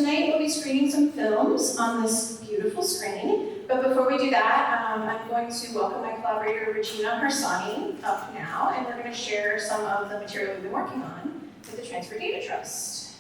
tonight we'll be screening some films on this beautiful screen. But before we do that, I'm going to welcome my collaborator Regina Harsanyi up now, and we're going to share some of the material we've been working on with the Transfer Data Trust.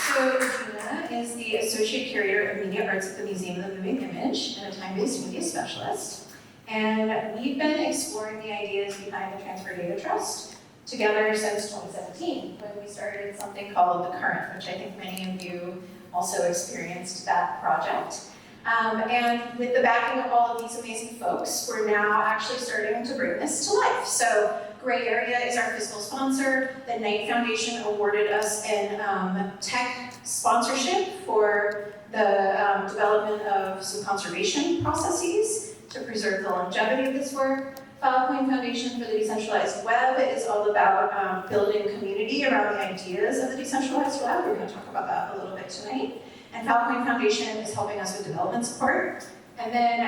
So Regina is the Associate Curator of Media Arts at the Museum of the Moving Image and a time-based media specialist. And we've been exploring the ideas behind the Transfer Data Trust together since 2017, when we started something called The Current, which I think many of you also experienced that project. And with the backing of all of these amazing folks, we're now actually starting to bring this to life. So Gray Area is our fiscal sponsor. The Knight Foundation awarded us an tech sponsorship for the development of some conservation processes to preserve the longevity of this work. Filecoin Foundation for the Decentralized Web is all about building community around the ideas of the decentralized web. We're going to talk about that a little bit tonight. And Filecoin Foundation is helping us with development support. And then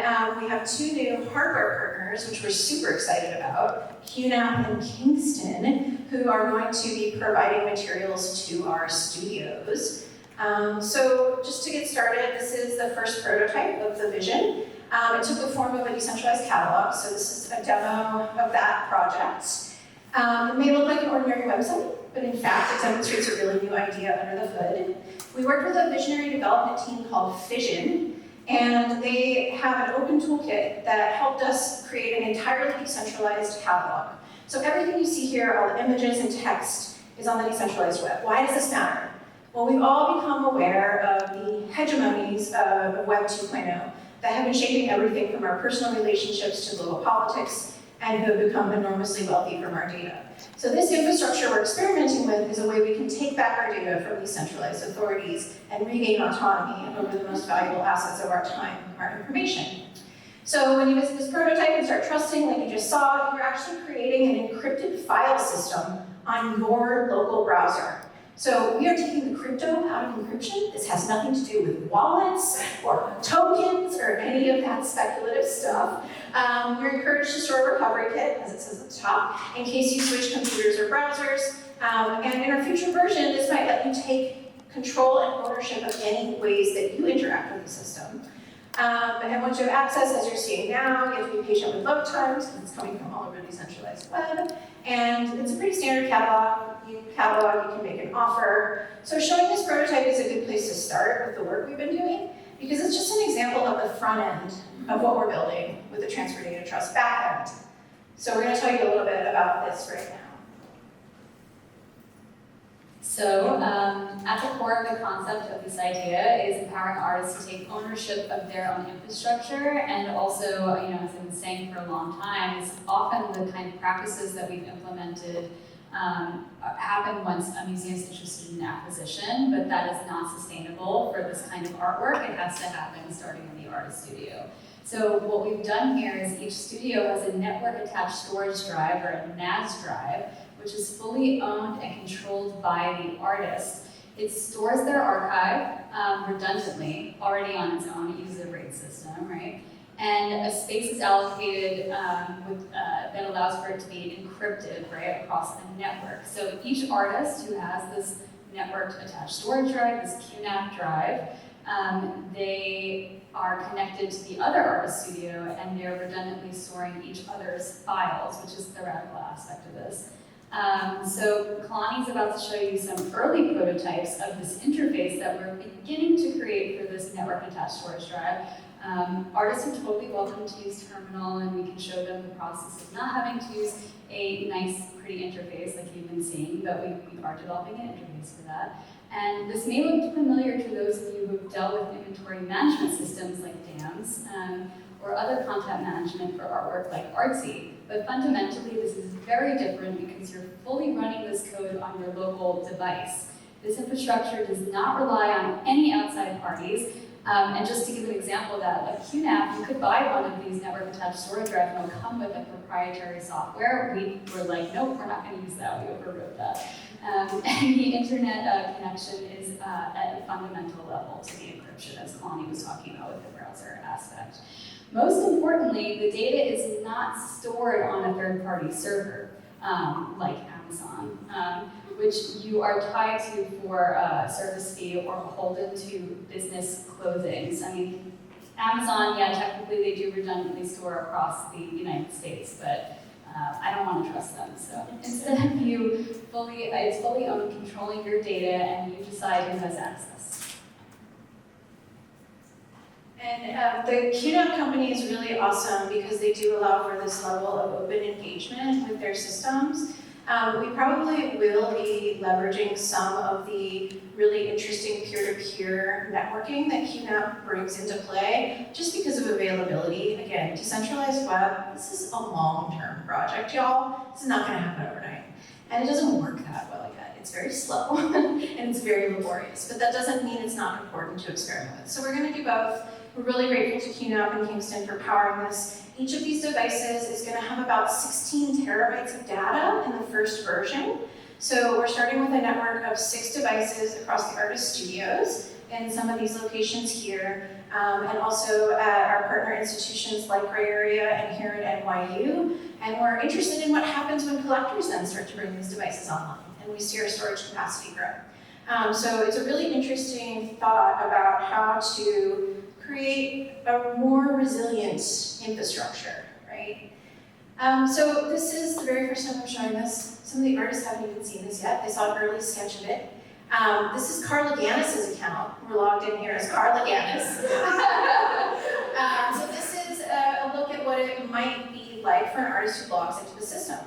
we have two new hardware partners, which we're super excited about, QNAP and Kingston, who are going to be providing materials to our studios. So just to get started, this is the first prototype of the vision. It took the form of a decentralized catalog, so this is a demo of that project. It may look like an ordinary website, but in fact it demonstrates a really new idea under the hood. We worked with a visionary development team called Fission, and they have an open toolkit that helped us create an entirely decentralized catalog. So everything you see here, all the images and text, is on the decentralized web. Why does this matter? Well, we've all become aware of the hegemonies of Web 2.0 that have been shaping everything from our personal relationships to global politics, and who have become enormously wealthy from our data. So this infrastructure we're experimenting with is a way we can take back our data from these centralized authorities and regain autonomy over the most valuable assets of our time, our information. So when you visit this prototype and start trusting, like you just saw, you're actually creating an encrypted file system on your local browser. So we are taking the crypto out of encryption. This has nothing to do with wallets or tokens or any of that speculative stuff. You're encouraged to store a recovery kit, as it says at the top, in case you switch computers or browsers. And in our future version, this might let you take control and ownership of any ways that you interact with the system. And once you have access, as you're seeing now, you have to be patient with load times, because it's coming from all over the decentralized web. And it's a pretty standard catalog. You can make an offer. So showing this prototype is a good place to start with the work we've been doing, because it's just an example of the front end of what we're building with the Transfer Data Trust back end. So we're going to tell you a little bit about this right now. So at the core of the concept of this idea is empowering artists to take ownership of their own infrastructure, and also, as I've been saying for a long time, is often the kind of practices that we've implemented happen once a museum is interested in acquisition, but that is not sustainable for this kind of artwork. It has to happen starting in the artist studio. So what we've done here is each studio has a network-attached storage drive, or a NAS drive, which is fully owned and controlled by the artist. It stores their archive redundantly, already on its own. It uses a RAID system, right? And a space is allocated that allows for it to be encrypted, right, across the network. So each artist who has this network-attached storage drive, this QNAP drive, they are connected to the other artist studio, and they're redundantly storing each other's files, which is the radical aspect of this. So Kelani is about to show you some early prototypes of this interface that we're beginning to create for this network-attached storage drive. Artists are totally welcome to use Terminal, and we can show them the process of not having to use a nice, pretty interface like you've been seeing, but we are developing an interface for that. And this may look familiar to those of you who've dealt with inventory management systems like DAMs, or other content management for artwork like Artsy. But fundamentally, this is very different because you're fully running this code on your local device. This infrastructure does not rely on any outside parties. And just to give an example of that, like QNAP, you could buy one of these network-attached storage drives and it'll come with a proprietary software. We were like, nope, we're not going to use that. We overwrote that. And the internet connection is at a fundamental level to the encryption, as Kelani was talking about with the browser aspect. Most importantly, the data is not stored on a third-party server, like Amazon. which you are tied to for a service fee or beholden to business closings. I mean, Amazon, yeah, technically they do redundantly store across the United States, but I don't want to trust them. So instead of it's fully owned, controlling your data, and you decide who has access. And the QNAP company is really awesome because they do allow for this level of open engagement with their systems. We probably will be leveraging some of the really interesting peer-to-peer networking that QNAP brings into play, just because of availability. Again, Decentralized Web, this is a long-term project, y'all. This is not gonna happen overnight. And it doesn't work that well yet. It's very slow, and it's very laborious, but that doesn't mean it's not important to experiment with. So we're gonna do both. We're really grateful to QNAP and Kingston for powering this. Each of these devices is going to have about 16 terabytes of data in the first version. So we're starting with a network of 6 devices across the artist studios in some of these locations here, and also at our partner institutions like Gray Area and here at NYU. And we're interested in what happens when collectors then start to bring these devices online, and we see our storage capacity grow. So it's a really interesting thought about how to create a more resilient infrastructure, right? So this is the very first time I'm showing this. Some of the artists haven't even seen this yet. They saw an early sketch of it. This is Carla Gannis' account. We're logged in here as Carla Gannis. So this is a look at what it might be like for an artist who logs into the system.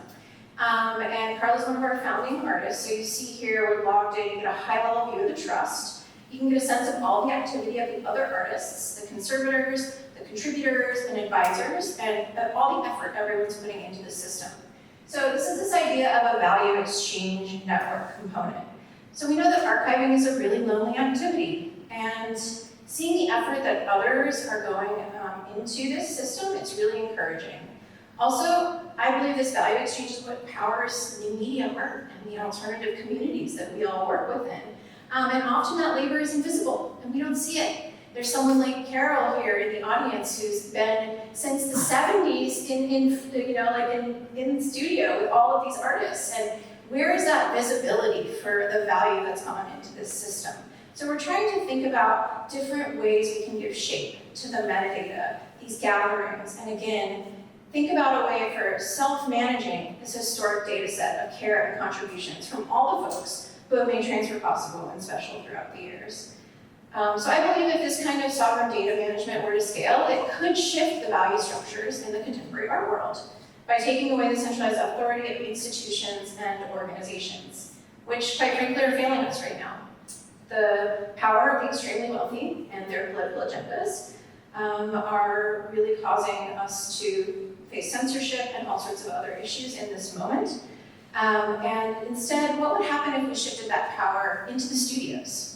And Carla's one of our founding artists. So you see here, we're logged in, you get a high-level view of the trust. You can get a sense of all the activity of the other artists, the conservators, the contributors, and advisors, and all the effort everyone's putting into the system. So this is this idea of a value exchange network component. So we know that archiving is a really lonely activity, and seeing the effort that others are going into this system, it's really encouraging. Also, I believe this value exchange is what powers new media art and the alternative communities that we all work within. And often that labor is invisible, and we don't see it. There's someone like Carol here in the audience who's been since the 70s in studio with all of these artists. And where is that visibility for the value that's gone into this system? So we're trying to think about different ways we can give shape to the metadata, these gatherings, and again, think about a way for self-managing this historic data set of care and contributions from all the folks who have made transfer possible and special throughout the years. So I believe if this kind of sovereign data management were to scale, it could shift the value structures in the contemporary art world by taking away the centralized authority of institutions and organizations, which quite frankly are failing us right now. The power of the extremely wealthy and their political agendas are really causing us to face censorship and all sorts of other issues in this moment. And instead, what would happen if we shifted that power into the studios?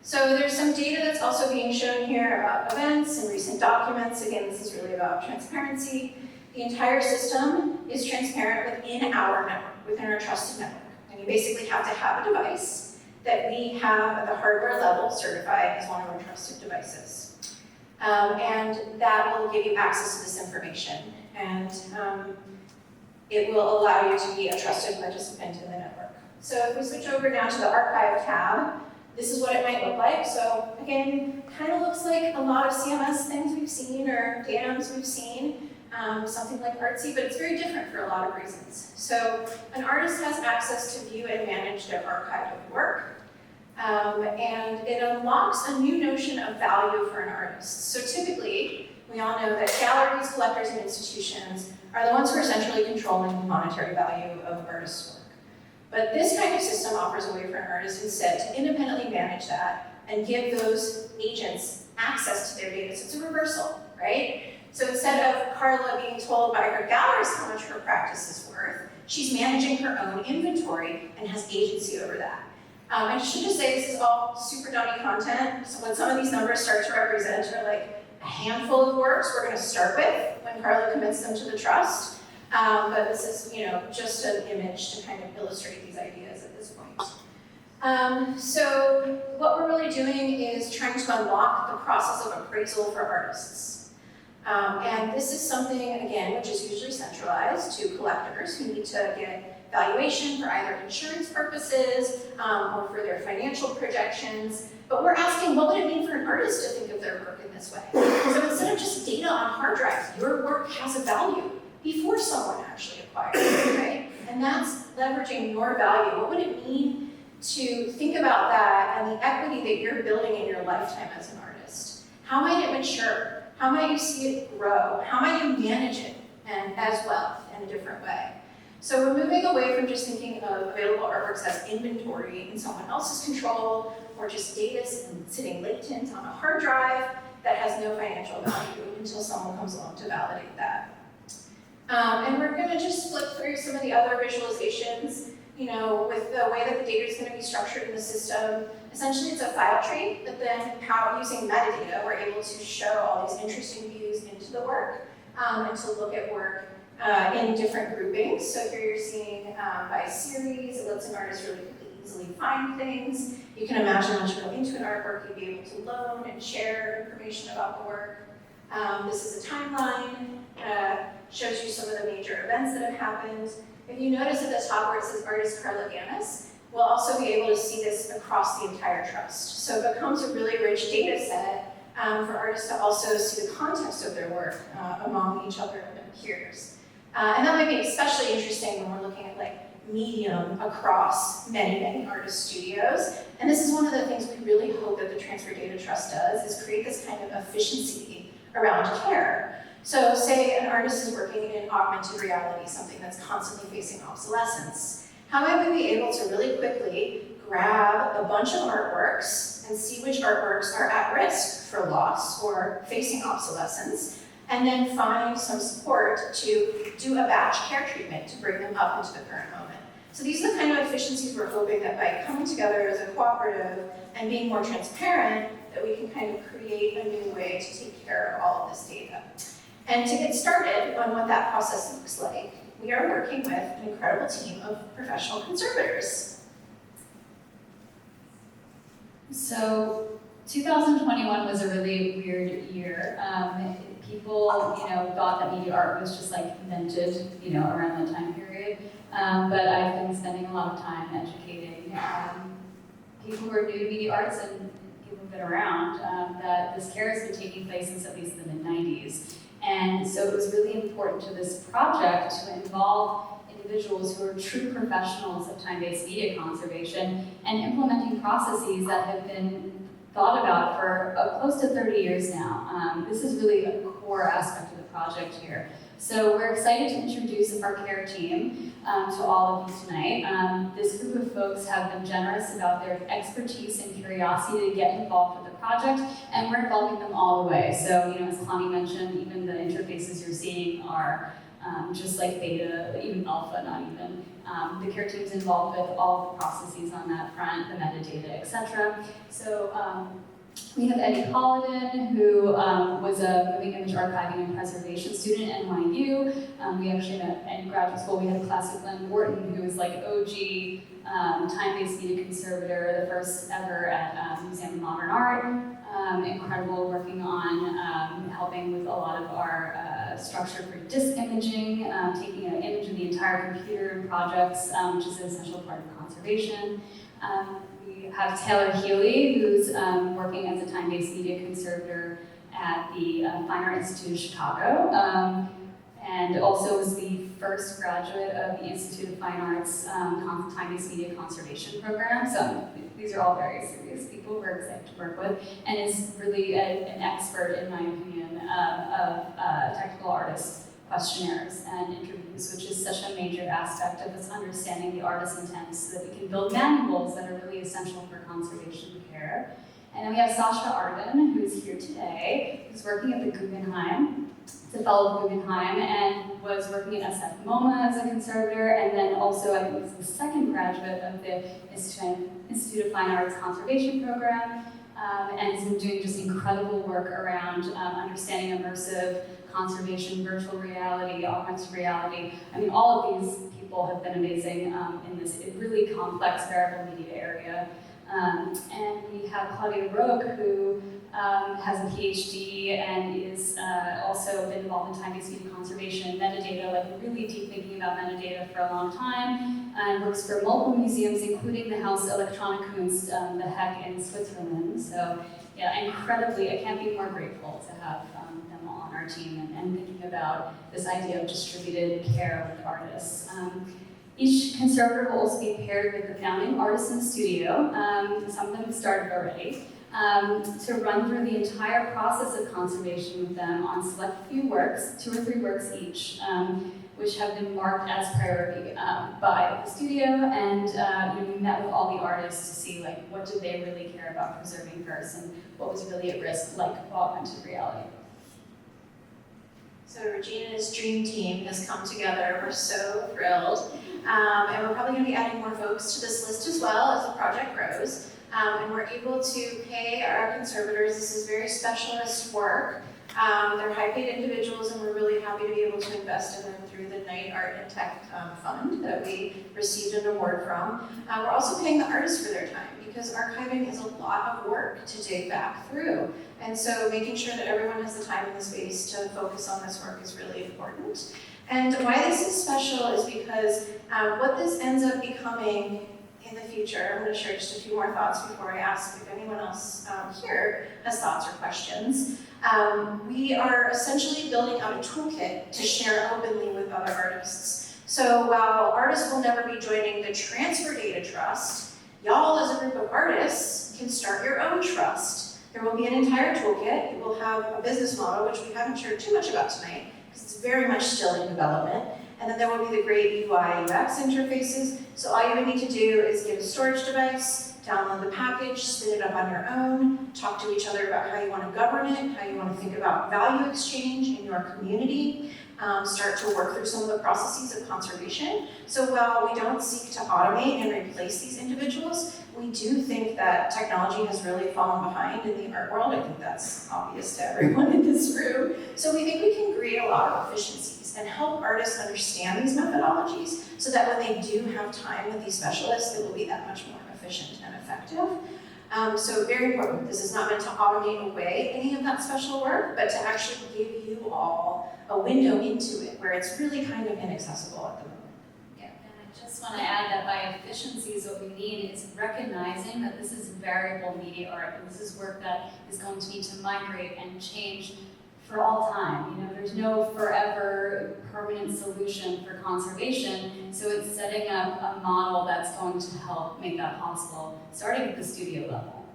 So there's some data that's also being shown here about events and recent documents. Again, this is really about transparency. The entire system is transparent within our network, within our trusted network. And you basically have to have a device that we have at the hardware level certified as one of our trusted devices. And that will give you access to this information. And it will allow you to be a trusted participant in the network. So if we switch over now to the archive tab, this is what it might look like. So again, kind of looks like a lot of CMS things we've seen or DAMs we've seen, something like Artsy, but it's very different for a lot of reasons. So an artist has access to view and manage their archived work, and it unlocks a new notion of value for an artist. So typically, we all know that galleries, collectors, and institutions are the ones who are centrally controlling the monetary value of artists' work. But this kind of system offers a way for an artist instead to independently manage that and give those agents access to their data. So it's a reversal, right? So instead of Carla being told by her gallerist how much her practice is worth, she's managing her own inventory and has agency over that. I should just say this is all super dummy content. So when some of these numbers start to represent are like a handful of works we're going to start with when Carla commits them to the trust. But this is, just an image to kind of illustrate these ideas at this point. So what we're really doing is trying to unlock the process of appraisal for artists. And this is something, again, which is usually centralized to collectors who need to get valuation for either insurance purposes or for their financial projections. But we're asking, what would it mean for an artist to think of their work in this way? So instead of just data on hard drives, your work has a value before someone actually acquires it, right? And that's leveraging your value. What would it mean to think about that and the equity that you're building in your lifetime as an artist? How might it mature? How might you see it grow? How might you manage it and as wealth in a different way? So we're moving away from just thinking of available artworks as inventory in someone else's control, or just data sitting latent on a hard drive that has no financial value until someone comes along to validate that. And we're going to just flip through some of the other visualizations, with the way that the data is going to be structured in the system. Essentially, it's a file tree, but then using metadata, we're able to show all these interesting views into the work and to look at work in different groupings. So here you're seeing by series. It lets an artist really easily find things. You can imagine once you go into an artwork, you'd be able to loan and share information about the work. This is a timeline, shows you some of the major events that have happened. If you notice at the top where it says artist Carla Gannis, we'll also be able to see this across the entire trust. So it becomes a really rich data set for artists to also see the context of their work among each other and their peers. And that might be especially interesting when we're looking at medium across many, many artist studios. And this is one of the things we really hope that the Transfer Data Trust does, is create this kind of efficiency around care. So say an artist is working in augmented reality, something that's constantly facing obsolescence. How might we be able to really quickly grab a bunch of artworks and see which artworks are at risk for loss or facing obsolescence, and then find some support to do a batch care treatment to bring them up into the current moment. So these are the kind of efficiencies we're hoping that by coming together as a cooperative and being more transparent, that we can kind of create a new way to take care of all of this data. And to get started on what that process looks like, we are working with an incredible team of professional conservators. So 2021 was a really weird year. People, thought that media art was just invented, around that time period. But I've been spending a lot of time educating people who are new to media arts and people who've been around that this care has been taking place since at least the mid-90s. And so it was really important to this project to involve individuals who are true professionals of time-based media conservation and implementing processes that have been thought about for close to 30 years now. This is really a core aspect of the project here. So we're excited to introduce our care team to all of you tonight. This group of folks have been generous about their expertise and curiosity to get involved with the project, and we're involving them all the way. So, as Kelani mentioned, even the interfaces you're seeing are just like beta, even alpha, not even. The care team's involved with all of the processes on that front, the metadata, etc. So we have Eddie Holland, who was a moving image archiving and preservation student at NYU. We actually met in graduate school. We had a class with Glenn Wharton, who was OG time-based media conservator, the first ever at Museum of Modern Art. Incredible, working on helping with a lot of our structure for disk imaging, taking an image of the entire computer in projects, which is an essential part of conservation. We have Taylor Healy, who's working as a time-based media conservator at the Fine Art Institute of Chicago, and also was the first graduate of the Institute of Fine Arts time-based media conservation program. So these are all very serious people we're excited to work with, and is really an expert, in my opinion, of technical artist questionnaires and interviews, which is such a major aspect of us understanding the artist's intent so that we can build manuals that are really essential for conservation care. And then we have Sasha Arden, who's here today, who's working at the Guggenheim. It's a fellow of Guggenheim and was working at SF MoMA as a conservator, and then also I think was the second graduate of the Institute of Fine Arts Conservation Program, and has been doing just incredible work around understanding immersive conservation, virtual reality, augmented reality. I mean, all of these people have been amazing in this really complex variable media area. And we have Claudia Roque, who has a PhD and is also been involved in time-based media conservation and metadata, like really deep thinking about metadata for a long time, and works for multiple museums, including the Haus Elektronik Kunst, the Heck in Switzerland. So yeah, incredibly, I can't be more grateful to have them all on our team and thinking about this idea of distributed care with artists. Each conservator will also be paired with the founding artisan studio, some of them have started already, to run through the entire process of conservation with them on select few works, 2 or 3 works each, which have been marked as priority by the studio, and we met with all the artists to see like what did they really care about preserving first and what was really at risk, like augmented reality. So Regina's dream team has come together. We're so thrilled. And we're probably going to be adding more folks to this list as well as the project grows. And we're able to pay our conservators. This is very specialist work. They're high-paid individuals, and we're really happy to be able to invest in them through the Knight Art and Tech Fund that we received an award from. We're also paying the artists for their time, because archiving is a lot of work to dig back through. And so making sure that everyone has the time and the space to focus on this work is really important. And why this is special is because what this ends up becoming in the future, I'm going to share just a few more thoughts before I ask if anyone else here has thoughts or questions. We are essentially building out a toolkit to share openly with other artists. So while artists will never be joining the Transfer Data Trust, y'all as a group of artists can start your own trust. There will be an entire toolkit. It will have a business model, which we haven't shared too much about tonight, because it's very much still in development. And then there will be the great UI UX interfaces. So all you would need to do is get a storage device, download the package, spin it up on your own, talk to each other about how you want to govern it, how you want to think about value exchange in your community, start to work through some of the processes of conservation. So while we don't seek to automate and replace these individuals, we do think that technology has really fallen behind in the art world. I think that's obvious to everyone in this room. So we think we can create a lot of efficiencies and help artists understand these methodologies so that when they do have time with these specialists, it will be that much more efficient and effective. So very important. This is not meant to automate away any of that special work, but to actually give you all a window into it where it's really kind of inaccessible at the moment. Yeah, and I just want to add that by efficiencies, what we mean is recognizing that this is variable media art, and this is work that is going to need to migrate and change for all time. You know, there's no forever permanent solution for conservation, so it's setting up a model that's going to help make that possible, starting at the studio level.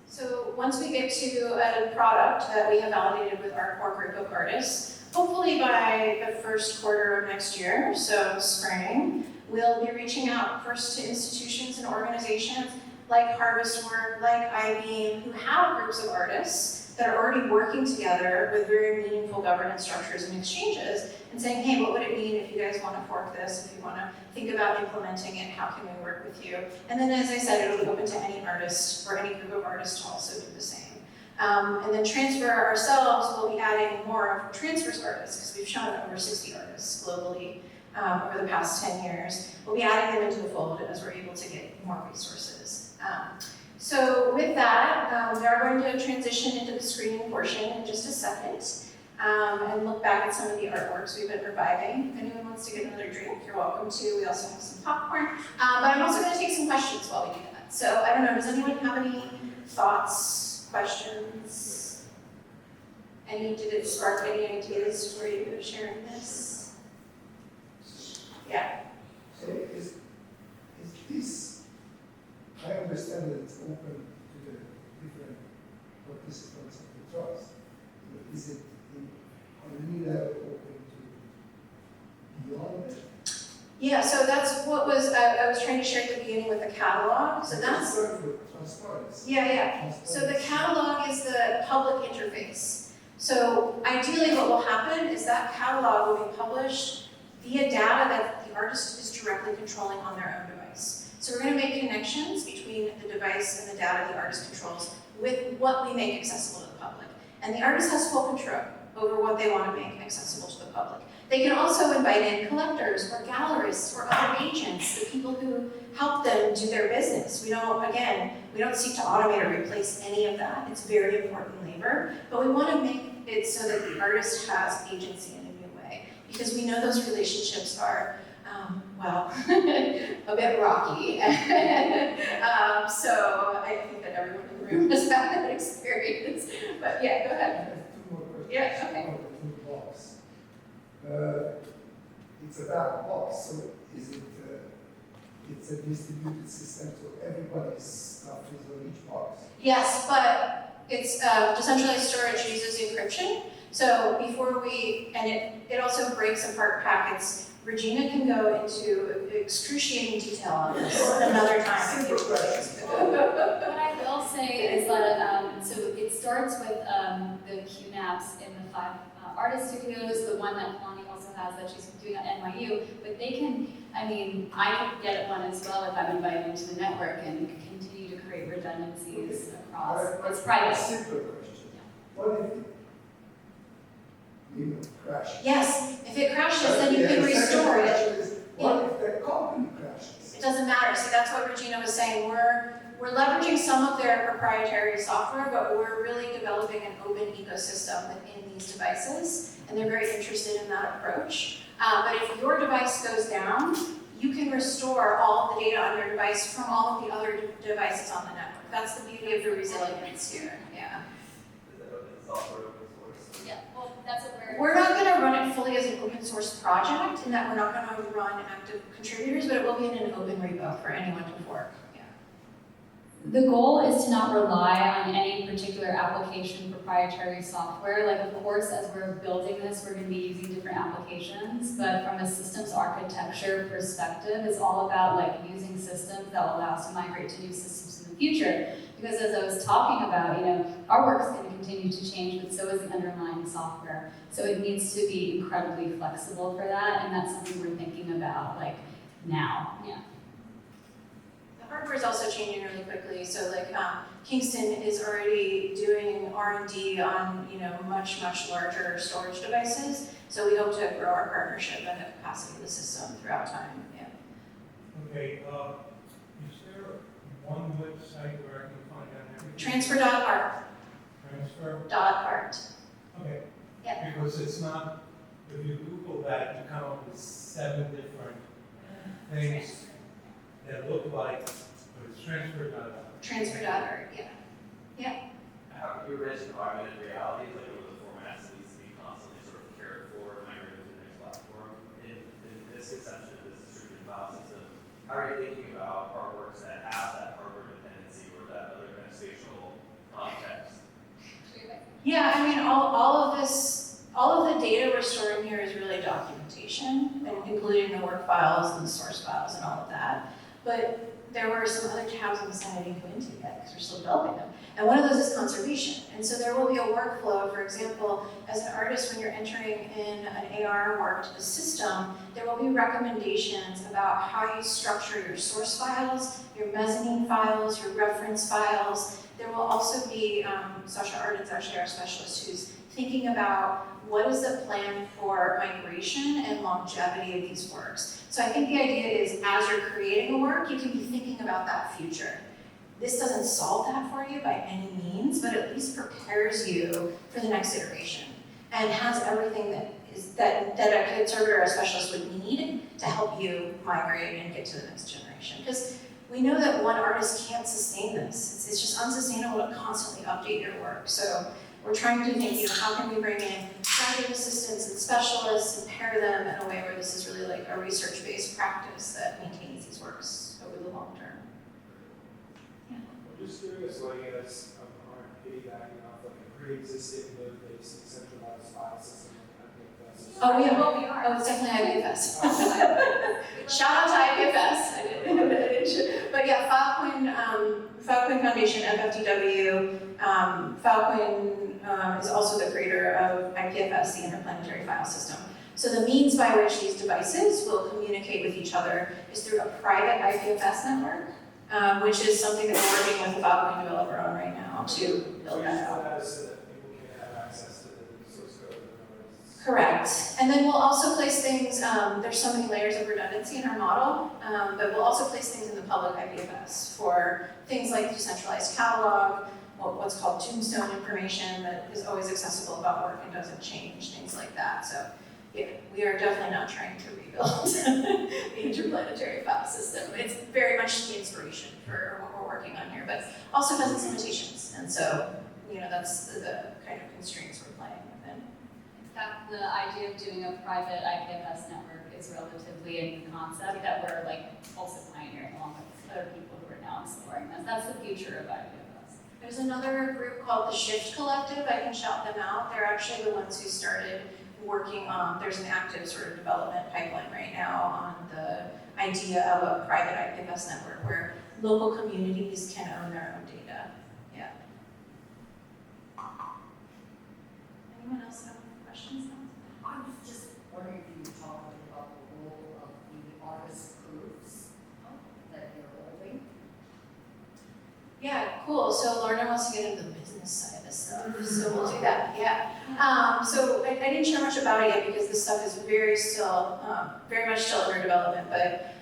So once we get to a product that we have validated with our core group of artists, hopefully by the first quarter of next year, so spring, we'll be reaching out first to institutions and organizations like Harvest Work, like iBeam, who have groups of artists that are already working together with very meaningful governance structures and exchanges, and saying, hey, what would it mean if you guys want to fork this, if you want to think about implementing it, how can we work with you? And then, as I said, it'll be open to any artist or any group of artists to also do the same. And then Transfer ourselves will be adding more of Transfer's artists, because we've shown over 60 artists globally over the past 10 years. We'll be adding them into the fold as we're able to get more resources. So with that, we are going to transition into the screening portion in just a second and look back at some of the artworks we've been reviving. If anyone wants to get another drink, you're welcome to. We also have some popcorn. But I'm also going to take some questions while we do that. So I don't know, does anyone have any thoughts, questions? Did it spark any ideas for you sharing this? Yeah. So is this, I understand that it's open to the different participants of the trust. But is it on any level open to beyond that? Yeah, so that's what was, I was trying to share at the beginning with the catalog. So that's, transparency. yeah. So the catalog is the public interface. So ideally what will happen is that catalog will be published via data that the artist is directly controlling on their own device. So we're going to make connections between the device and the data the artist controls with what we make accessible to the public. And the artist has full control over what they want to make accessible to the public. They can also invite in collectors or gallerists or other agents, the people who help them do their business. We don't seek to automate or replace any of that. It's very important labor, but we want to make it so that the artist has agency in a new way, because we know those relationships are, a bit rocky. So I think that everyone in the room has had that experience. But yeah, go I ahead. have two more questions. Yeah, okay. About the toolbox. It's a black box, so is it? It's a distributed system, so everybody's stuff is on each box. Yes, but it's decentralized storage uses encryption. So it also breaks apart packets. Regina can go into excruciating detail on this another time. Simple questions. What I will say is that, so it starts with the QNAPs in the 5 artist studios, the one that Kelani also has that she's doing at NYU, but they can, I could get one as well if I'm invited into the network and continue to create redundancies across. It's private. Simple question. What if it crashes? Yes, if it crashes, then you can restore it. What if the company crashes? It doesn't matter. See, that's what Regina was saying. We're leveraging some of their proprietary software, but we're really developing an open ecosystem within these devices, and they're very interested in that approach. But if your device goes down, you can restore all of the data on your device from all of the other devices on the network. That's the beauty of the resilience here. Yeah. Is that open software, open source? Yeah, well, that's what We're not going to run it fully as an open source project, in that we're not going to run active contributors, but it will be in an open repo for anyone to fork. The goal is to not rely on any particular application proprietary software. Like, of course, as we're building this, we're going to be using different applications, but from a systems architecture perspective, it's all about using systems that will allow us to migrate to new systems in the future. Because as I was talking about, our work is going to continue to change, but so is the underlying software. So it needs to be incredibly flexible for that, and that's something we're thinking about now. Yeah. The hardware is also changing really quickly. So Kingston is already doing R&D on much larger storage devices. So we hope to grow our partnership and the capacity of the system throughout time. Yeah. Okay. Is there one website where I can find out everything? Transfer.art. Transfer. Okay. Yeah. Because it's not. If you Google that, you come up with 7 different things that look like, but it's transfer.art. Transfer.art, yeah. How can you raise augmented reality, over the formats that needs to be constantly sort of cared for and migrated to the next platform? In this conception of this distributed file system, how are you thinking about artworks that have that hardware dependency or that other kind of spatial context? Yeah, all of the data we're storing here is really documentation, and including the work files and the source files and all of that. But there were some other tabs on the side I didn't go into yet because we're still developing them. And one of those is conservation. And so there will be a workflow, for example, as an artist, when you're entering in an AR work to the system, there will be recommendations about how you structure your source files, your mezzanine files, your reference files. There will also be, Sasha Arden's actually our specialist, who's thinking about what is the plan for migration and longevity of these works. So I think the idea is, as you're creating a work, you can be thinking about that future. This doesn't solve that for you by any means, but at least prepares you for the next iteration and has everything that a conservator or a specialist would need to help you migrate and get to the next generation. Because we know that one artist can't sustain this. It's just unsustainable to constantly update your work. So we're trying to think, how can we bring in graduate assistants and specialists and pair them in a way where this is really like a research-based practice that maintains these works over the long term. Yeah. I'm just curious, as aren't piggybacking off a pre-existing node-based decentralized file system like IPFS. Oh, yeah. Well, we are. Oh, it's definitely IPFS. Shout out to IPFS. But yeah, Filecoin Foundation, FFDW, Filecoin is also the creator of IPFS, the Interplanetary File System. So the means by which these devices will communicate with each other is through a private IPFS network, which is something that we're working with the Filecoin developer on right now to build that out. So that people can have access to the source code. Correct. And then we'll also place things, there's so many layers of redundancy in our model, but we'll also place things in the public IPFS for things like decentralized catalog, what's called tombstone information that is always accessible about work and doesn't change, things like that. So yeah, we are definitely not trying to rebuild the interplanetary file system. It's very much the inspiration for what we're working on here, but also has its limitations. And so, that's the kind of constraints we're playing within. In fact, the idea of doing a private IPFS network is relatively a new concept that we're also pioneering along with other people who are now exploring this. That's the future of IPFS. There's another group called the Shift Collective. I can shout them out. They're actually the ones who started working on, there's an active sort of development pipeline right now on the idea of a private IPFS network where local communities can own their own data. Yeah. Anyone else have questions? I was just wondering if you could talk a bit about the role of the artist proofs that you're holding. Yeah, cool. So Lorna wants to get into the business side of this stuff, so we'll do that. Yeah. So I didn't share much about it yet because this stuff is very much still under development. But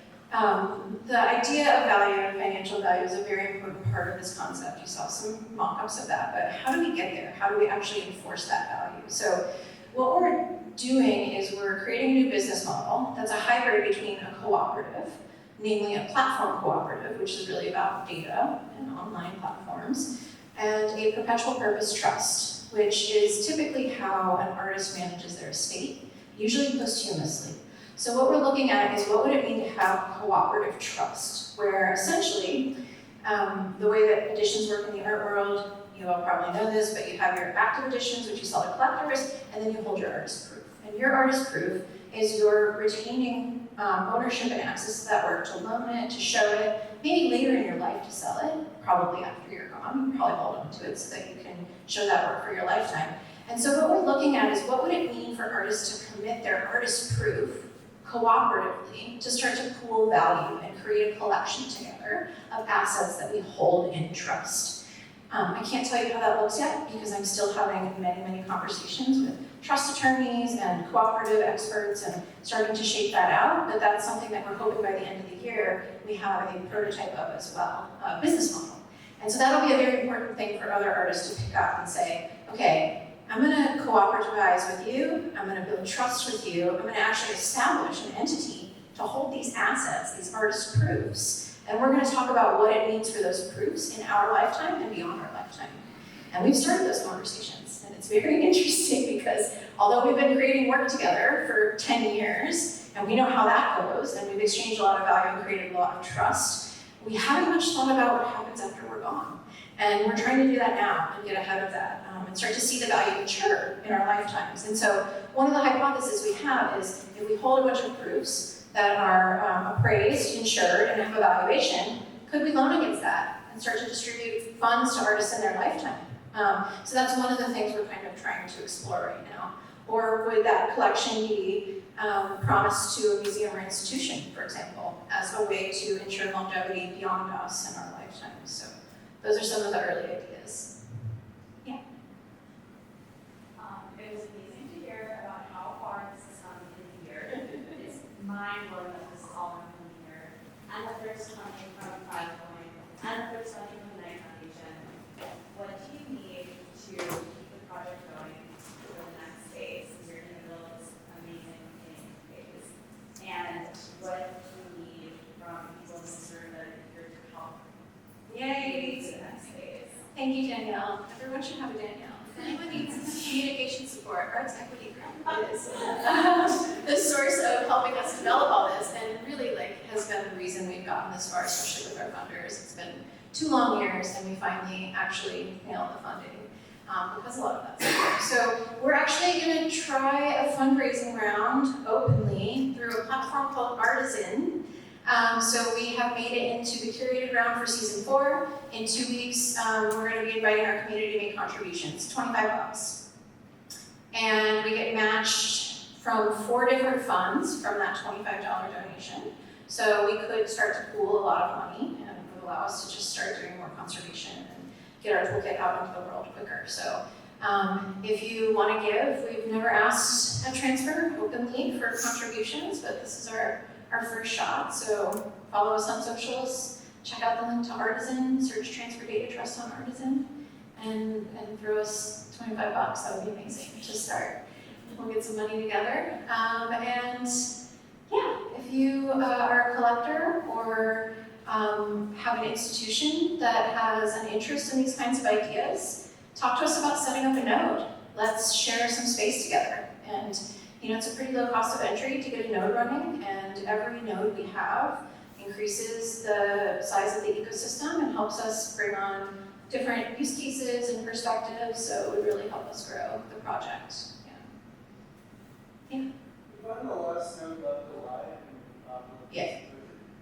the idea of value and financial value is a very important part of this concept. You saw some mock-ups of that, but how do we get there? How do we actually enforce that value? So what we're doing is we're creating a new business model that's a hybrid between a cooperative, namely a platform cooperative, which is really about data and online platforms, and a perpetual purpose trust, which is typically how an artist manages their estate, usually posthumously. So what we're looking at is what would it mean to have cooperative trust, where essentially, the way that editions work in the art world, you all probably know this, but you have your active editions, which you sell to collectors, and then you hold your artist proof. And your artist proof is you're retaining ownership and access to that work, to loan it, to show it, maybe later in your life to sell it, probably after you're gone. You probably hold on to it so that you can show that work for your lifetime. And so what we're looking at is what would it mean for artists to commit their artist proof cooperatively to start to pool value and create a collection together of assets that we hold in trust. I can't tell you how that looks yet because I'm still having many, many conversations with trust attorneys and cooperative experts and starting to shape that out, but that's something that we're hoping by the end of the year we have a prototype of as well, a business model. And so that'll be a very important thing for other artists to pick up and say, okay, I'm gonna cooperativize with you, I'm gonna build trust with you, I'm gonna actually establish an entity to hold these assets, these artist proofs, and we're gonna talk about what it means for those proofs in our lifetime and beyond our lifetime. And we've started those conversations, and it's very interesting because although we've been creating work together for 10 years, and we know how that goes, and we've exchanged a lot of value and created a lot of trust, we haven't much thought about what happens after we're gone. And we're trying to do that now and get ahead of that and start to see the value mature in our lifetimes. And so one of the hypotheses we have is if we hold a bunch of proofs that are appraised, insured, and have a valuation, could we loan against that and start to distribute funds to artists in their lifetime? So that's one of the things we're kind of trying to explore right now. Or would that collection be promised to a museum or institution, for example, as a way to ensure longevity beyond us in our lifetimes? So those are some of the early ideas. Yeah. It was amazing to hear about how far this has come in a year. It's mind-blowing that this is all in 1 year, and that there's funding from Filecoin, and that there's funding from the Menkman Foundation. What do you need to keep the project going for the next phase? Because you're in the middle of this amazing phase. And what do you need from people in this room that are here to help? Yay! To the next phase. Thank you, Danielle. Everyone should have a Danielle. If anyone needs communication support, Arts Equity Group is the source of helping us develop all this, and really has been the reason we've gotten this far, especially with our funders. It's been 2 long years, and we finally actually nailed the funding because a lot of that's there. So we're actually going to try a fundraising round openly through a platform called Artisan. So we have made it into the curated round for season 4. In 2 weeks, we're going to be inviting our community to make contributions, $25. And we get matched from 4 different funds from that $25 donation. So we could start to pool a lot of money, and it would allow us to just start doing more conservation and get our toolkit out into the world quicker. So If you want to give, we've never asked a transfer openly for contributions, but this is our first shot. So follow us on socials, check out the link to Artisan, search Transfer Data Trust on Artisan, and throw us $25. That would be amazing to start. We'll get some money together. And yeah, if you are a collector or have an institution that has an interest in these kinds of ideas, talk to us about setting up a node. Let's share some space together. And it's a pretty low cost of entry to get a node running, and every node we have increases the size of the ecosystem and helps us bring on different use cases and perspectives, so it would really help us grow the project. Yeah. If I know last note about the live, Yes.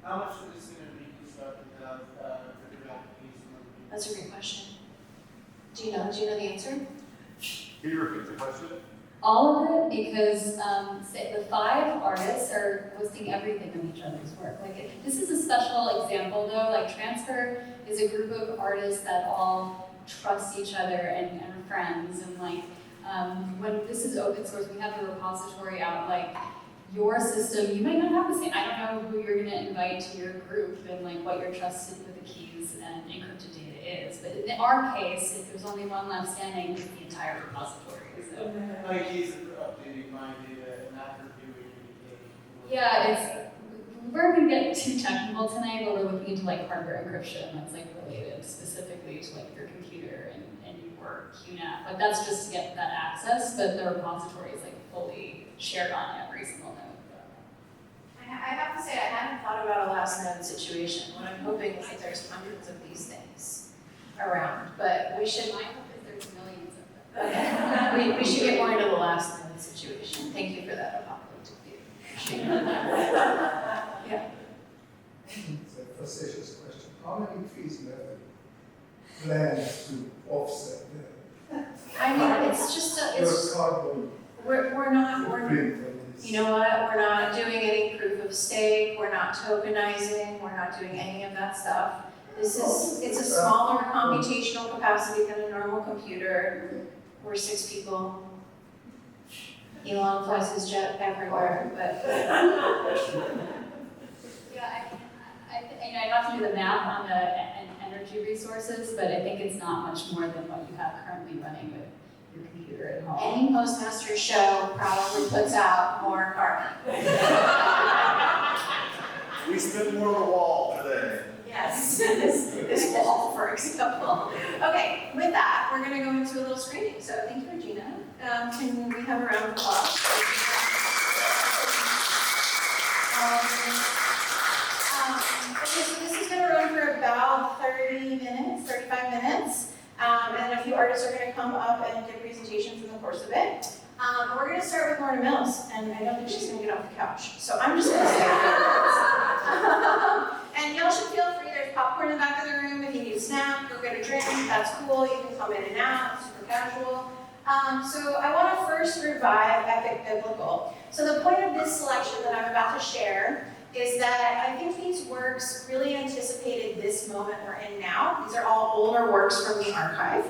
how much of this is going to be constructed of different applications? That's a great question. Do you know the answer? Can you repeat the question? All of it, because the 5 artists are hosting everything of each other's work. Like, this is a special example though. Like, Transfer is a group of artists that all trust each other and are friends. And like, when this is open source, we have the repository out. Like, your system, you might not have the same. I don't know who you're going to invite to your group and like what you're trusted with the keys and encrypted data is. But in our case, if there's only one left standing, it's the entire repository. So. My keys are updating my data and after doing anything. Yeah, we're going to get too technical tonight, but we're looking into like hardware encryption that's like related specifically to like your computer and your QNAP. Like, that's just to get that access, but the repository is like fully shared on every single node. I have to say, I hadn't thought about a last node situation. What I'm hoping is that there's hundreds of these things around, but we should. My hope is there's millions of them. Okay. we should get more into the last node situation. Thank you for that apocalyptic view. Appreciate it. Yeah. It's a facetious question. How many trees left plans to offset I mean, it's just your carbon we're not footprint on this? you know what? We're not doing any proof of stake. We're not tokenizing. We're not doing any of that stuff. It's a smaller computational capacity than a normal computer. We're 6 people. Elon flies his jet everywhere, but Yeah, I have to do the math on the energy resources, but I think it's not much more than what you have currently running with your computer at home. any Postmaster show probably puts out more carbon. We spent more on the wall today. Yes, this wall, for example. Okay, with that, we're going to go into a little screening. So thank you, Regina. Can we have a round of applause? Okay, so this is going to run for about 30 minutes, 35 minutes. And a few artists are going to come up and give presentations in the course of it. We're going to start with Lorna Mills, and I don't think she's going to get off the couch. So I'm just going to stay and y'all should feel free. There's popcorn in the back of the room. If you need a snack, go get a drink. That's cool. You can come in and out. Super casual. So I want to first revive Epic Biblical. So the point of this selection that I'm about to share is that I think these works really anticipated this moment we're in now. These are all older works from the archive,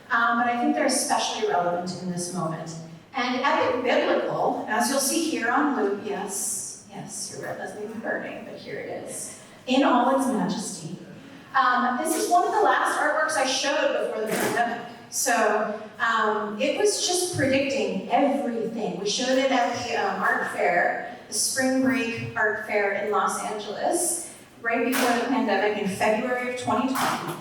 but I think they're especially relevant in this moment. And Epic Biblical, as you'll see here on loop, yes, your red doesn't even burning, but here it is, in all its majesty. This is one of the last artworks I showed before the pandemic. So it was just predicting everything. We showed it at the art fair, the Spring Break Art Fair in Los Angeles, right before the pandemic in February of 2020.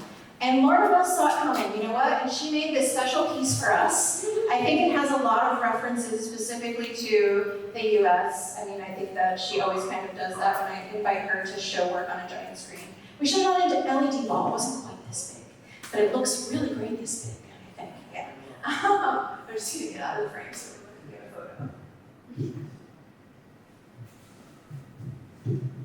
And Lorna Mills saw it coming, you know what? And she made this special piece for us. I think it has a lot of references specifically to the US. I mean, I think that she always kind of does that when I invite her to show work on a giant screen. We showed it on an LED wall. It wasn't quite this big, but it looks really great this big, I think, yeah. I'm just gonna get out of the frame so we can get a photo.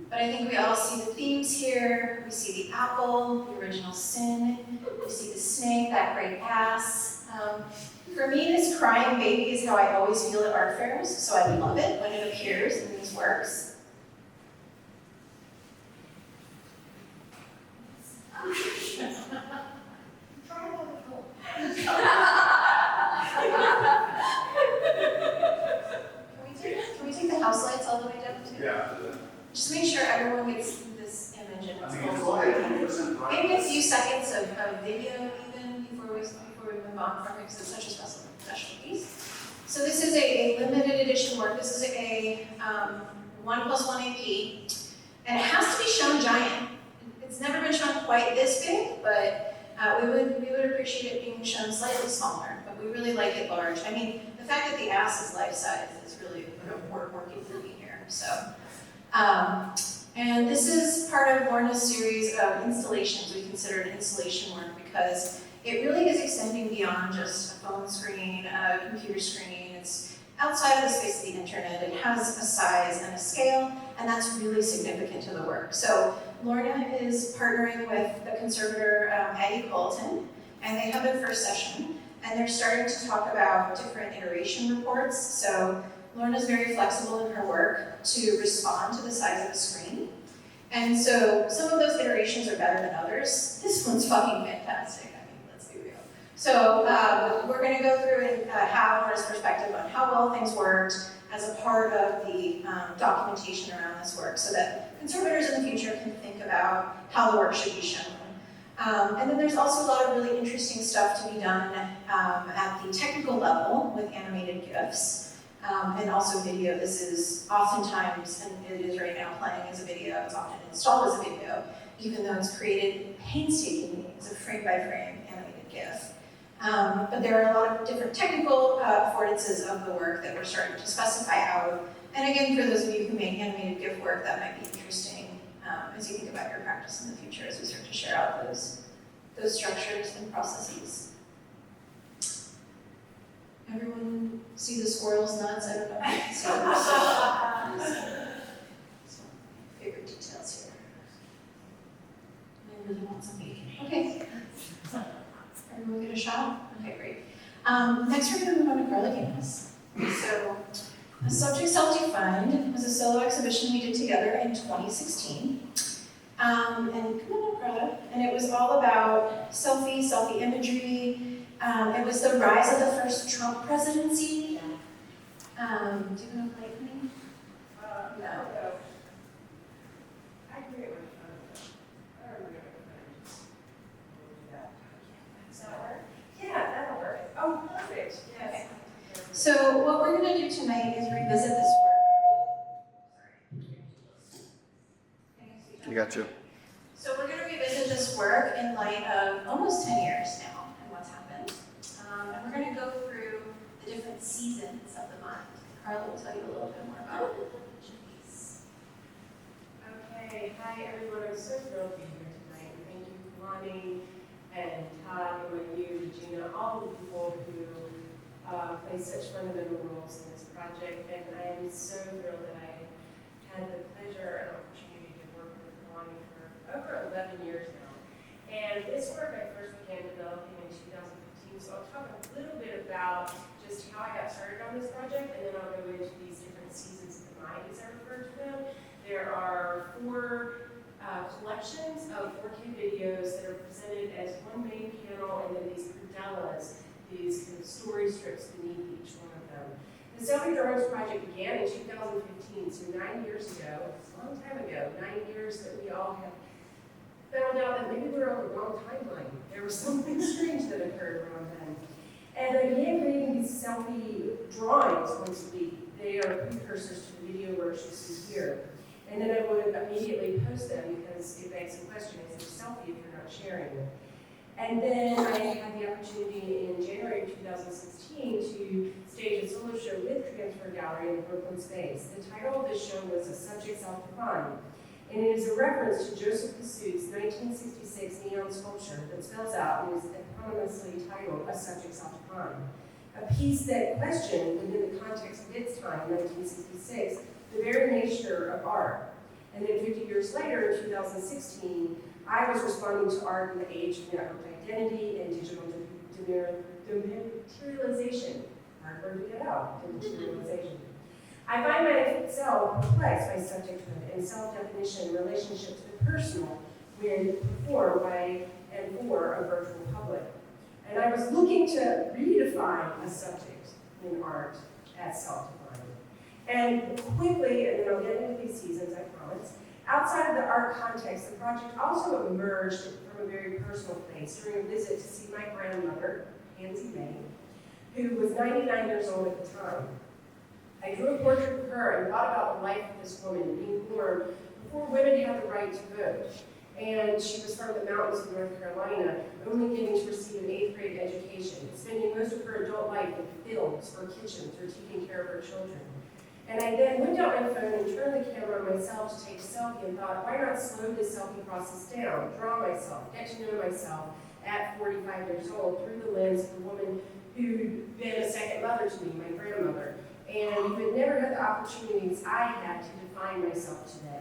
But I think we all see the themes here. We see the apple, the original sin. We see the snake, that great ass. For me, this crying baby is how I always feel at art fairs, so I love it when it appears in these works. everyone gets this image and I it's mean, it's full only screen. 20% right. Maybe a few seconds of video even before we move on from it because it's such a special piece. So this is a limited edition work. This is a 1+1 AP, and it has to be shown giant. It's never been shown quite this big, but we would appreciate it being shown slightly smaller. But we really like it large. I mean, the fact that the ass is life size is really working for me here. So, and this is part of Lorna's series of installations. We consider it installation work because it really is extending beyond just a phone screen, a computer screen. It's outside of the space of the internet. It has a size and a scale, and that's really significant to the work. So Lorna is partnering with the conservator Aggie Colton, and they have their first session, and they're starting to talk about different iteration reports. So Lorna's very flexible in her work to respond to the size of the screen. And so some of those iterations are better than others. This one's fucking fantastic. I mean, let's be real. So we're going to go through and have Lorna's perspective on how well things worked as a part of the documentation around this work so that conservators in the future can think about how the work should be shown. And then there's also a lot of really interesting stuff to be done at the technical level with animated GIFs. And also video. This is oftentimes, and it is right now playing as a video, it's often installed as a video, even though it's created painstakingly as a frame-by-frame animated GIF. But there are a lot of different technical affordances of the work that we're starting to specify out. And again, for those of you who make animated GIF work, that might be interesting as you think about your practice in the future as we start to share out those structures and processes. Everyone see the squirrel's nuts? I don't know. So, favorite details here. I really want some bacon. Okay. Everyone get a shot? Okay, great. Next we're going to move on to Carla Gannis. So, A Subject Self-Defined was a solo exhibition we did together in 2016. And come on up, Carla. And it was all about selfie imagery. It was the rise of the first Trump presidency. Do you want to play with me? No. I agree with I don't know if that work? Yeah, that'll work. Oh, perfect. Yes. Okay. So what we're going to do tonight is revisit this work. I got you. So we're going to revisit this work in light of almost 10 years now and what's happened. And we're going to go through the different seasons of the mind. Carla will tell you a little bit more about it. Okay, hi everyone. I'm so thrilled to be here tonight. Thank you, Kelani and Todd, and you, Regina, all the people who play such fundamental roles in this project. And I am so thrilled that I had the pleasure and opportunity to work with Kelani for over 11 years now. And this work I first began developing in 2015, so I'll talk a little bit about just how I got started on this project, and then I'll go into these different seasons of the mind as I refer to them. There are 4 collections of 4K videos that are presented as one main panel, and then these predellas, these kind of story strips beneath each one of them. The Selfie Drawings project began in 2015, so 9 years ago. It's a long time ago, 9 years that we all have found out that maybe we were on the wrong timeline. There was something strange that occurred around then. And I began creating these selfie drawings once a week. They are precursors to the video works you see here. And then I would immediately post them because it begs the question, is it a selfie if you're not sharing it? And then I had the opportunity in January of 2016 to stage a solo show with Transfer Gallery in the Brooklyn space. The title of this show was A Subject Self-Defined. And it is a reference to Joseph Kassout's 1966 neon sculpture that spells out and is eponymously titled A Subject Self-Defined. A piece that questioned, within the context of its time, 1966, the very nature of art. And then 50 years later, in 2016, I was responding to art in the age of network identity and digital dematerialization. Hard word to get out, dematerialization. I find myself perplexed by subjecthood and self-definition in relationship to the personal when performed by and for a virtual public. And I was looking to redefine a subject in art as self-defined. And quickly, and then I'll get into these seasons, I promise, Outside of the art context, the project also emerged from a very personal place during a visit to see my grandmother, Pansy May, who was 99 years old at the time. I drew a portrait of her and thought about the life of this woman being born before women had the right to vote. And she was from the mountains of North Carolina, only getting to receive an 8th grade education, spending most of her adult life in fields or kitchens or taking care of her children. And I then whipped out my phone and turned the camera on myself to take a selfie and thought, why not slow this selfie process down, draw myself, get to know myself at 45 years old through the lens of a woman who'd been a second mother to me, my grandmother, and who had never had the opportunities I had to define myself today.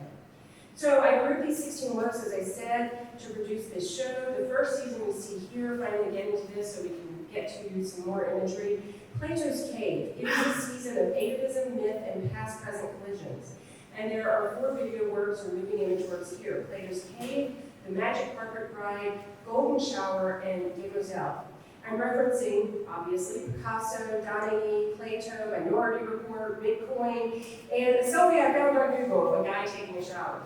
So I grouped these 16 works, as I said, to produce this show. The first season we see here, finally getting to this so we can get to some more imagery. Plato's Cave. It is a season of atavism, myth, and past-present collisions. And there are 4 video works or moving image works here. Plato's Cave, The Magic Carpet Bride, Golden Shower, and Demoiselle. I'm referencing, obviously, Picasso, Dani, Plato, Minority Report, Bitcoin, and a selfie I found on Google of a guy taking a shower.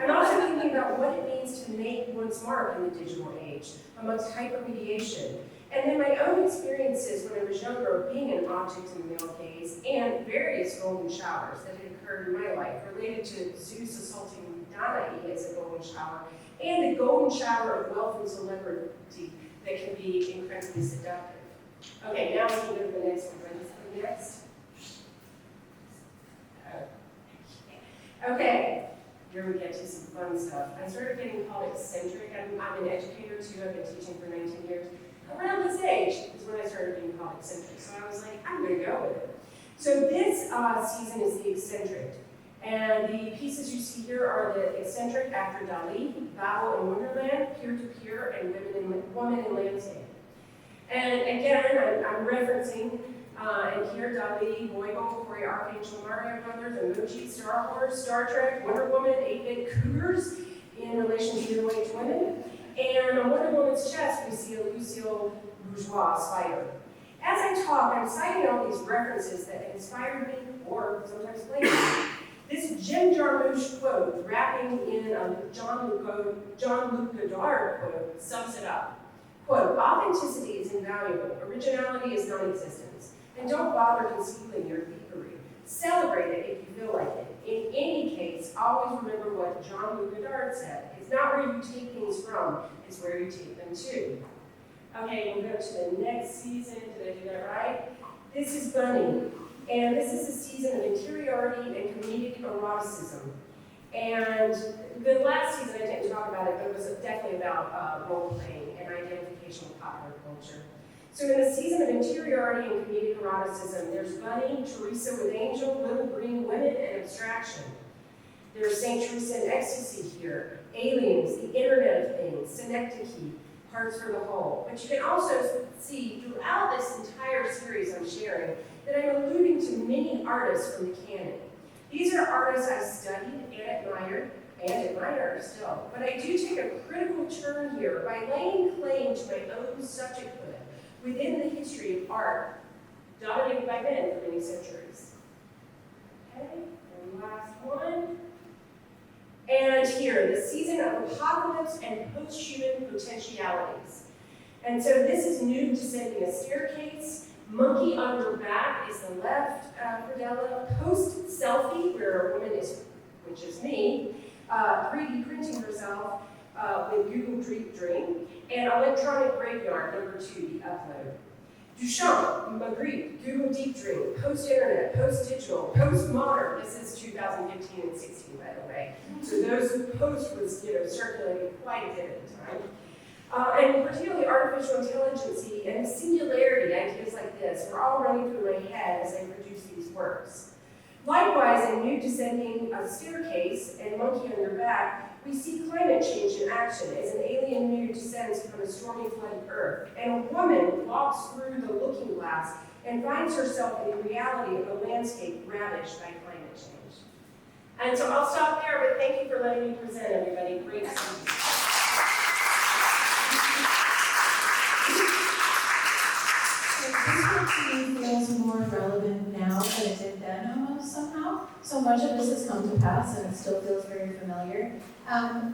I'm also thinking about what it means to make one's mark in the digital age, amongst hypermediation, and then my own experiences when I was younger of being an object in the male gaze, and various golden showers that had occurred in my life related to Zeus assaulting Danae as a golden shower, and the golden shower of wealth and celebrity that can be incredibly seductive. Okay, now we can go to the next one. Ready for the next? Okay. Here we get to some fun stuff. I started getting called eccentric. I'm an educator too. I've been teaching for 19 years. Around this age is when I started being called eccentric. So I was like, I'm going to go with it. So this season is the eccentric. And the pieces you see here are the eccentric after Dali, Battle in Wonderland, Peer-to-Peer, and Woman in Landscape. And again, I'm referencing and here, Dali, Boyle, Corey Archangel, Mario Brothers, Emoji, Star Wars, Star Trek, Wonder Woman, 8-bit cougars in relation to middle-aged women. And on Wonder Woman's chest, we see a Lucille Bourgeois spider. As I talk, I'm citing all these references that inspired me, or sometimes played me. This Jim Jarmusch quote, wrapping in a Jean-Luc Godard quote, sums it up. Quote, authenticity is invaluable, originality is non-existence. And don't bother concealing your geekery. Celebrate it if you feel like it. In any case, always remember what Jean-Luc Godard said. It's not where you take things from, it's where you take them to. Okay, we'll go to the next season. Did I do that right? This is Bunny. And this is a season of interiority and comedic eroticism. And the last season I didn't talk about it, but it was definitely about role-playing and identification with popular culture. So in the season of interiority and comedic eroticism, there's Bunny, Teresa with Angel, Little Green Women, and Abstraction. There's St. Teresa and Ecstasy here, Aliens, the Internet of Things, Synecdoche, Parts for the Whole. But you can also see throughout this entire series I'm sharing that I'm alluding to many artists from the canon. These are artists I studied and admire still. But I do take a critical turn here by laying claim to my own subjecthood within the history of art, dominated by men for many centuries. Okay, and last one. And here, the season of apocalypse and post-human potentialities. And so this is nude descending a staircase. Monkey on her back is the left predella. Post-selfie, where a woman is, which is me, 3D printing herself with Google Dream. And Electronic Graveyard, number 2, the upload. Duchamp, Magritte, Google Deep Dream, post-internet, post-digital, post-modern. This is 2015 and 16, by the way. So those post was, circulating quite a bit at the time. And particularly artificial intelligence and singularity, ideas like this, were all running through my head as I produced these works. Likewise, in Nude Descending a Staircase and Monkey on Your Back, we see climate change in action as an alien nude descends from a stormy, flooded Earth, and a woman walks through the looking glass and finds herself in the reality of a landscape ravaged by climate change. And so I'll stop there, but thank you for letting me present, everybody. Great to see you. This work to me feels more relevant now than it did then almost somehow. So much of this has come to pass and it still feels very familiar.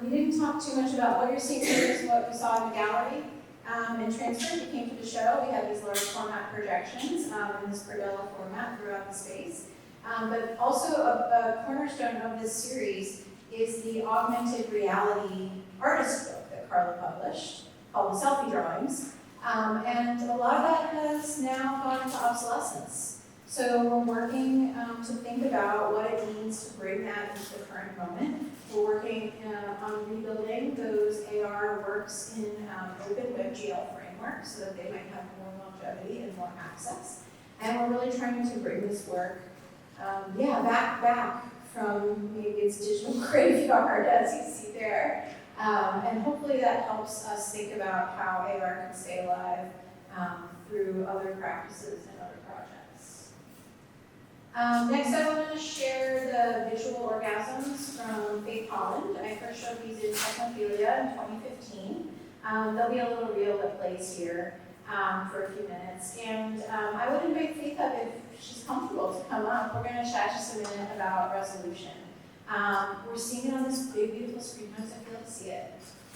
We didn't talk too much about what you're seeing here is what we saw in the gallery. And transfer, you came to the show, we had these large format projections in this Predella format throughout the space. But also a cornerstone of this series is the augmented reality artist book that Carla published, called The Selfie Drawings. And a lot of that has now gone into obsolescence. So we're working to think about what it means to bring that into the current moment. We're working on rebuilding those AR works in open WebGL framework so that they might have more longevity and more access. And we're really trying to bring this work, back from maybe its digital graveyard, as you see there. And hopefully that helps us think about how AR can stay alive through other practices and other projects. Next, I want to share the visual orgasms from Faith Holland. I first showed these in Technophilia in 2015. There'll be a little reel that plays here for a few minutes. And I would invite Faith up if she's comfortable to come up. We're going to chat just a minute about resolution. We're seeing it on this big, beautiful screen. How does it feel to see it?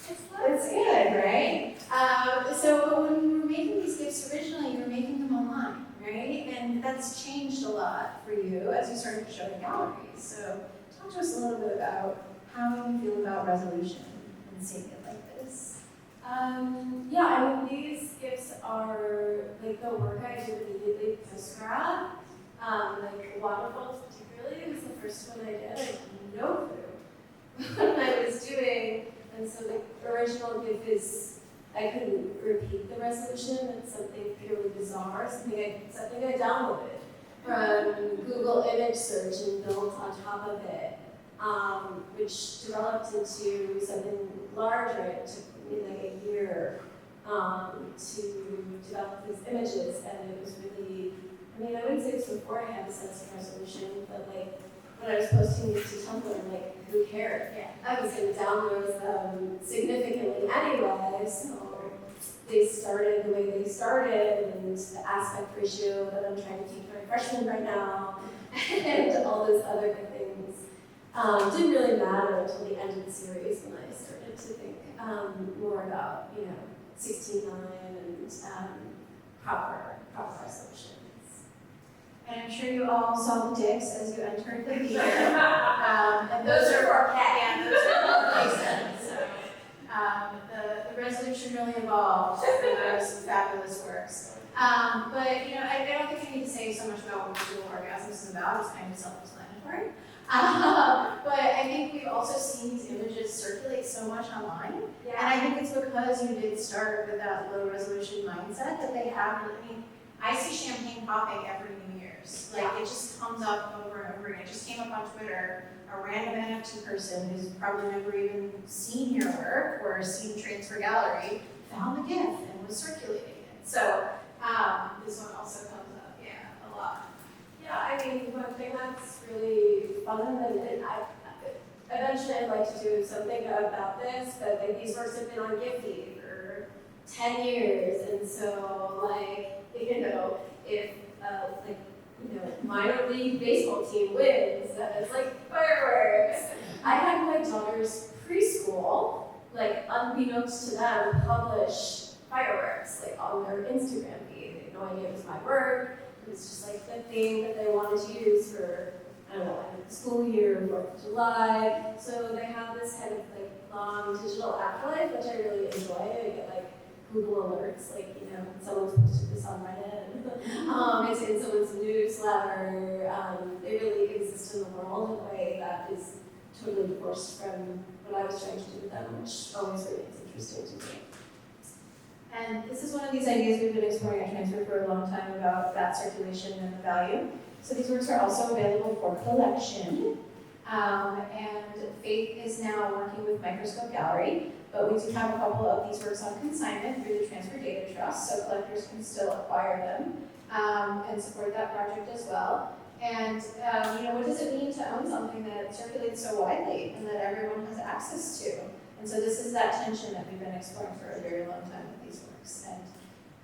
It's good, right? So when we were making these gifts originally, you were making them online, right? And that's changed a lot for you as you started to show in galleries. So talk to us a little bit about how you feel about resolution and seeing it like this. These gifts are like the work I did immediately post-grad. Waterfalls particularly, it was the first one I did. I had no clue what I was doing. And so the original gift is, I couldn't repeat the resolution. It's something purely bizarre, something I downloaded from Google image search and built on top of it, which developed into something larger. It took me like a year to develop these images, and it was really, I wouldn't say it was before I had a sense of resolution, but when I was posting these to Tumblr, who cared? Yeah. I was going to download them significantly anyway, so they started the way they started, and the aspect ratio that I'm trying to teach my freshmen right now, and all those other good things, didn't really matter until the end of the series when I started to think more about, 16:9 and proper resolutions. And I'm sure you all saw the dicks as you entered the theater. And those are for cat. Yeah, those are for Jason. So the resolution really evolved for those fabulous works. But I don't think I need to say so much about what visual orgasms is about. It's kind of self-explanatory. But I think we've also seen these images circulate so much online. Yeah. And I think it's because you did start with that low resolution mindset that they have. I see champagne popping every New Year's. It just comes up over and over again. It just came up on Twitter. A random NFT person who's probably never even seen your work or seen Transfer Gallery found the GIF and was circulating it. So this one also comes up, a lot. Yeah, one thing that's really fun, and eventually I'd like to do something about this, but these works have been on Giphy for 10 years, and so if minor league baseball team wins, it's like fireworks. I had my daughter's preschool, unbeknownst to them, publish fireworks on their Instagram feed. They had no idea it was my work. It was just the thing that they wanted to use for, end of the school year, 4th of July. So they have this kind of long digital afterlife, which I really enjoy. I get Google alerts, someone's posted this on Reddit. It's in someone's newsletter. They really exist in the world in a way that is totally divorced from what I was trying to do with them, which always remains interesting to me. And this is one of these ideas we've been exploring at Transfer for a long time about that circulation and the value. So these works are also available for collection. And Faith is now working with Microscope Gallery, but we do have a couple of these works on consignment through the Transfer Data Trust, so collectors can still acquire them and support that project as well. And what does it mean to own something that circulates so widely and that everyone has access to? And so this is that tension that we've been exploring for a very long time with these works. And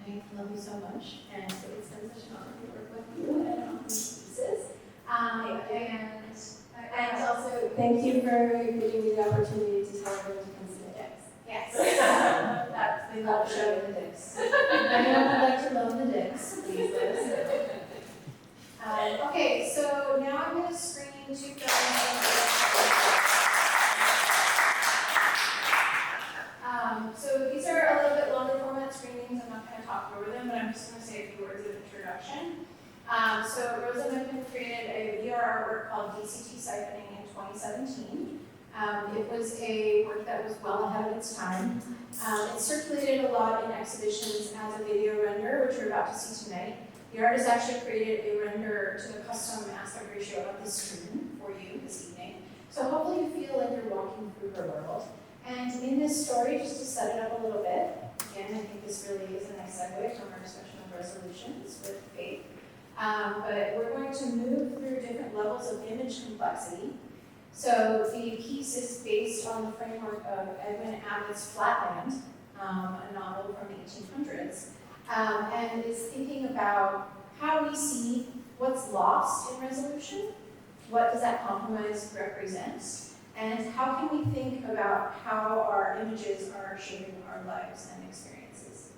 I love you so much, and it's been such an honor to work with you and on these pieces. And also, thank you for giving me the opportunity to tell everyone to come see the dicks. Yes. That's the love show of the dicks. Anyone would like to loan the dicks, please let us know. Okay, so now I'm going to screen two films. So these are a little bit longer format screenings. I'm not going to talk over them, but I'm just going to say a few words of introduction. So Rosa Menkman created a VR artwork called DCT Syphoning in 2017. It was a work that was well ahead of its time. It circulated a lot in exhibitions as a video render, which we're about to see tonight. The artist actually created a render to the custom aspect ratio of the screen for you this evening. So hopefully you feel like you're walking through her world. And in this story, just to set it up a little bit, again, I think this really is a nice segue from our discussion of resolutions with faith. But we're going to move through different levels of image complexity. So the piece is based on the framework of Edwin Abbott's Flatland, a novel from the 1800s, and is thinking about how we see what's lost in resolution, what does that compromise represent, and how can we think about how our images are shaping our lives and experiences.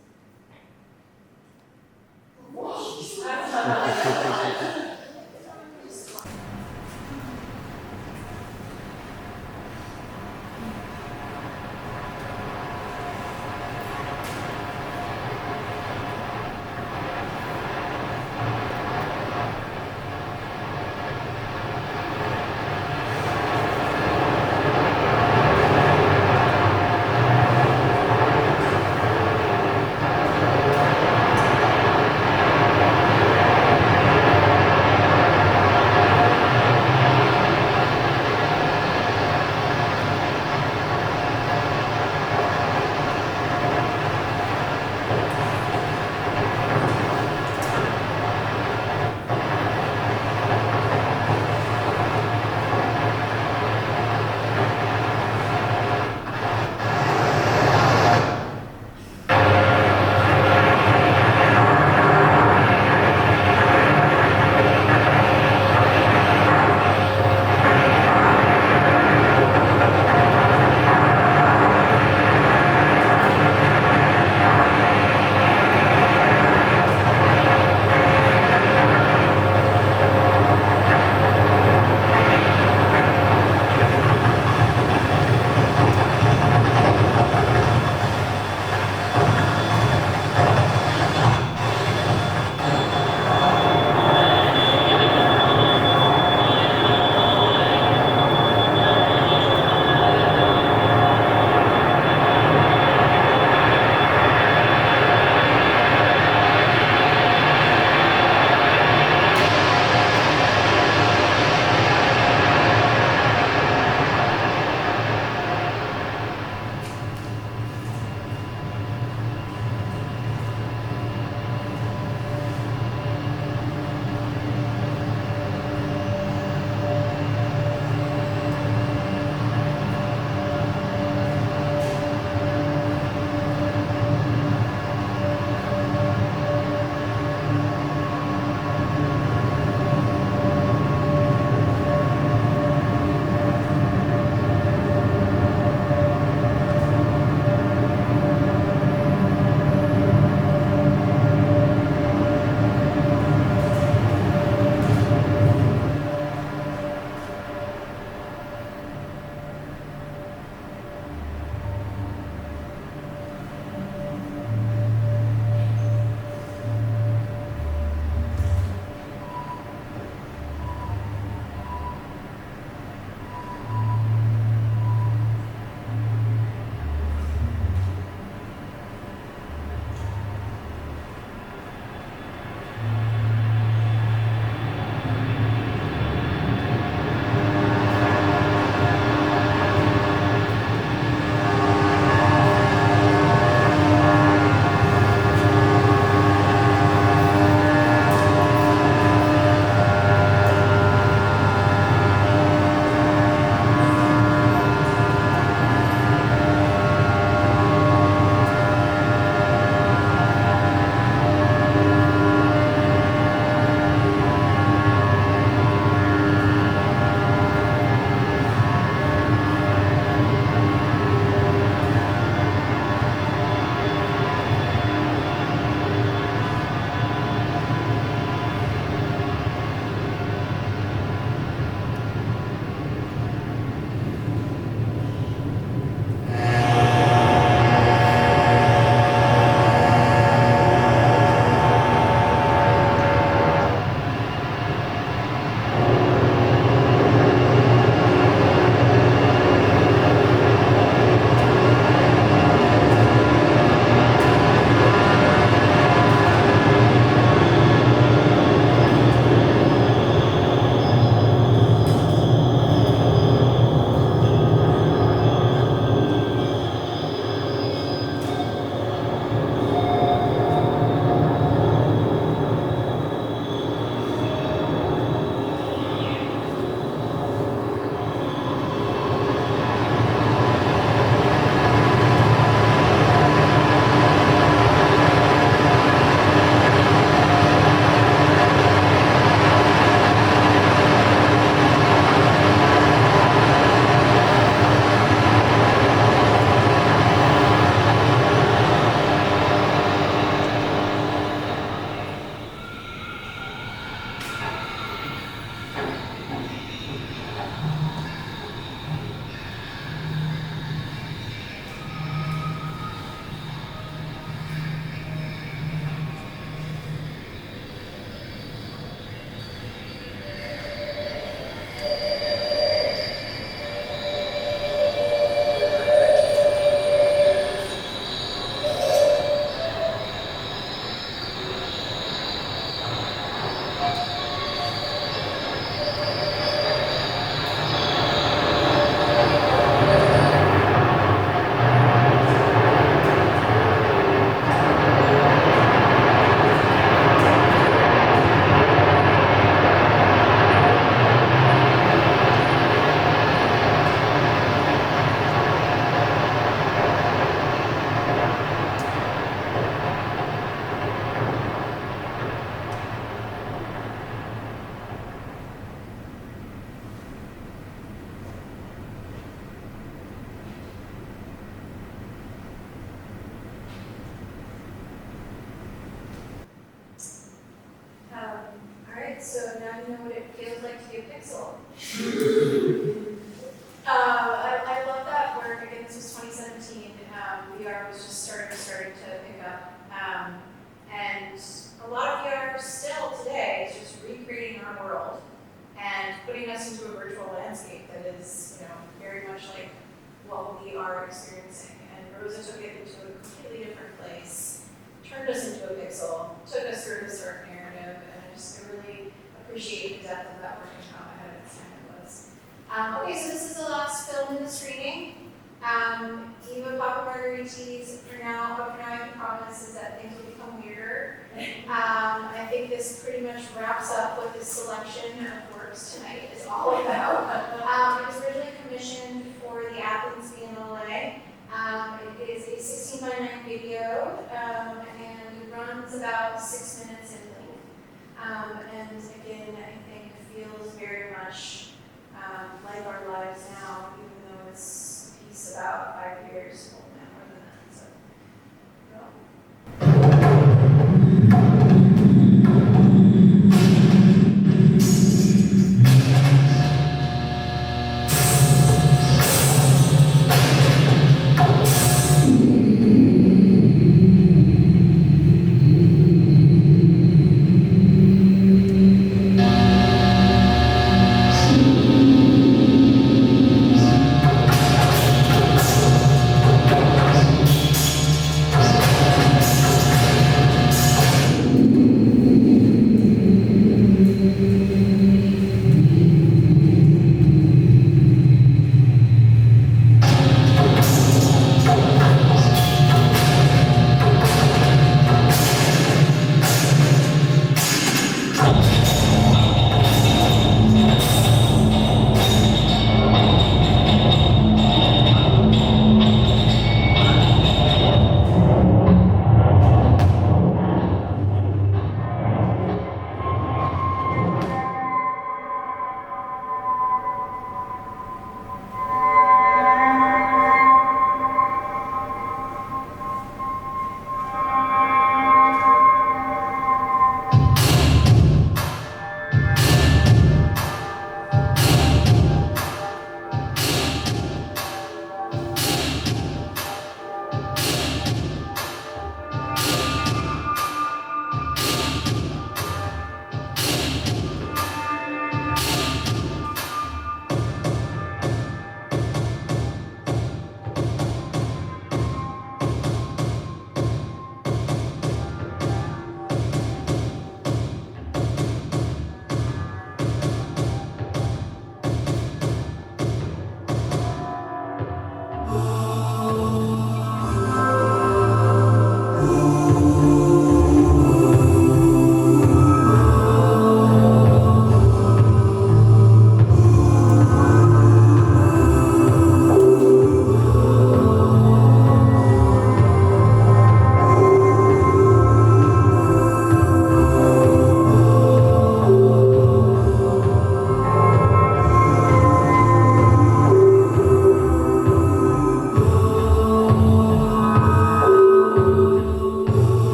to know what it feels like to be a pixel. I love that work. Again, this was 2017. VR was just starting to pick up. And a lot of VR still today is just recreating our world and putting us into a virtual landscape that is, very much like what we are experiencing. And Rosa took it into a completely different place, turned us into a pixel, took us through a historic narrative, and I really appreciate the depth of that work and how ahead of its time it was. Okay, so this is the last film in the screening. Eva Papamargariti's For Now I Can Promise is that things will become weirder. I think this pretty much wraps up what this selection of works tonight is all about. It was originally commissioned for the Athens Biennale. It is a 16:9 video, and it runs about 6 minutes in length. And again, I think feels very much like our lives now, even though it's a piece about 5 years old now, more than that. So,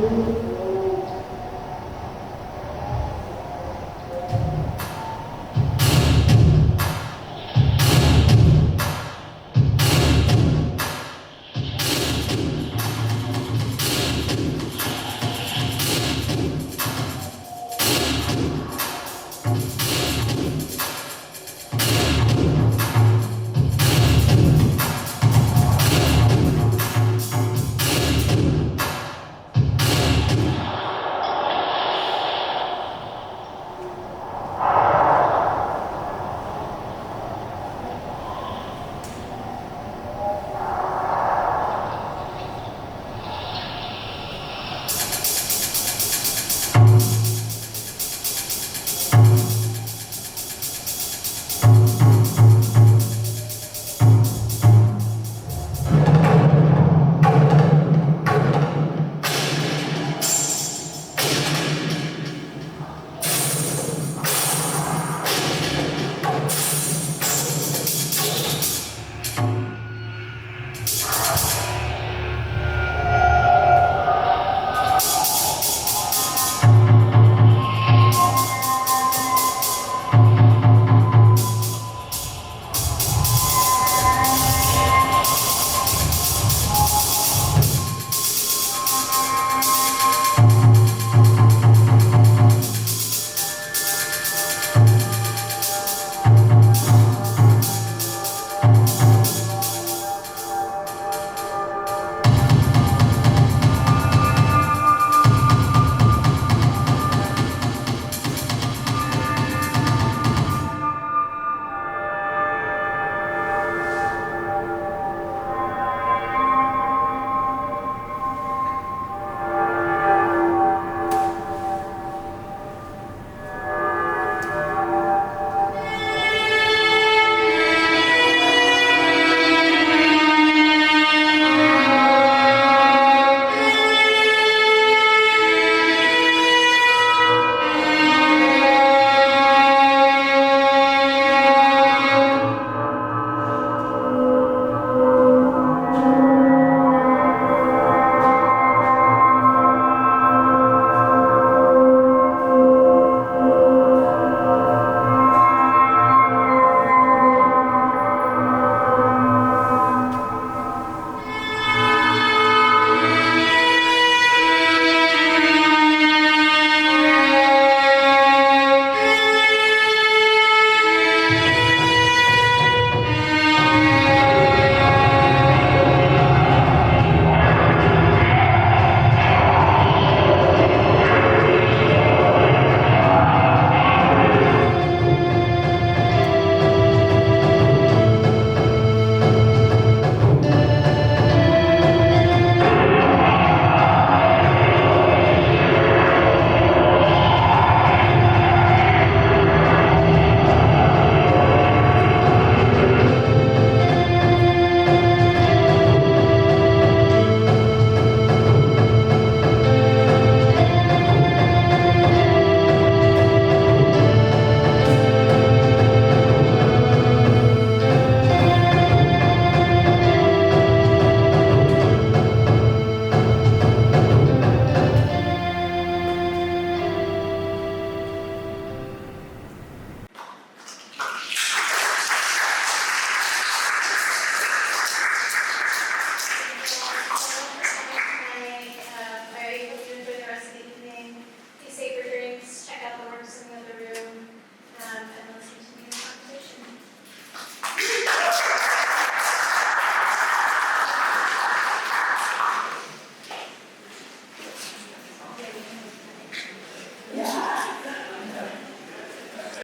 Thank you.